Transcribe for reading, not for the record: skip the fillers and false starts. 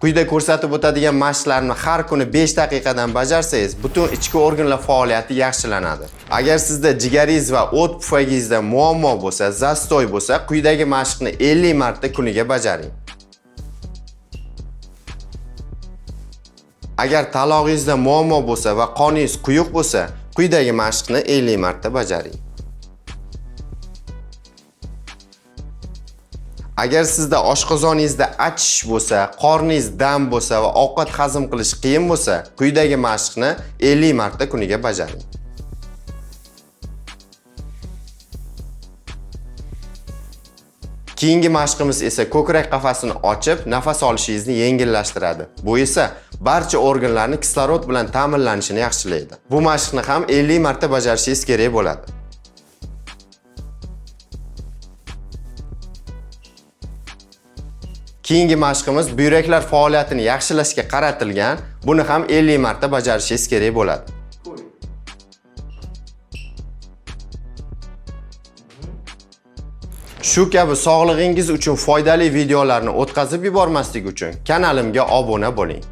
Quyida ko'rsatib o'tadigan mashqlarni har kuni 5 daqiqadan bajarsangiz, butun ichki organlar faoliyati yaxshilanadi. Agar sizda jigaringiz va o't pufagingizda muammo bo'lsa, zastoy bo'lsa, quyidagi mashqni 50 marta kuniga bajaring. Agar talog'ingizda muammo bo'lsa va qoningiz quyuq bo'lsa, quyidagi mashqni 50 marta bajaring. Agar sizda oshqozoningizda achish bo'lsa, qorningiz dam bo'lsa va ovqat hazm qilish qiyin bo'lsa, quyidagi mashqni 50 marta kuniga bajaring. Keyingi mashqimiz esa ko'krak qafasini ochib, nafas olishingizni yengillashtiradi. Bu esa barcha organlarni kislorod bilan ta'minlanishini yaxshilaydi. Bu mashqni ham 50 marta bajarishingiz kerak bo'ladi. Keyingi mashqimiz buyraklar faoliyatini yaxshilashga qaratilgan. Buni ham 50 marta bajarishingiz kerak bo'ladi. Shu kabi sog'lig'ingiz uchun foydali videolarni o'tkazib yubormaslik uchun kanalimga obuna bo'ling.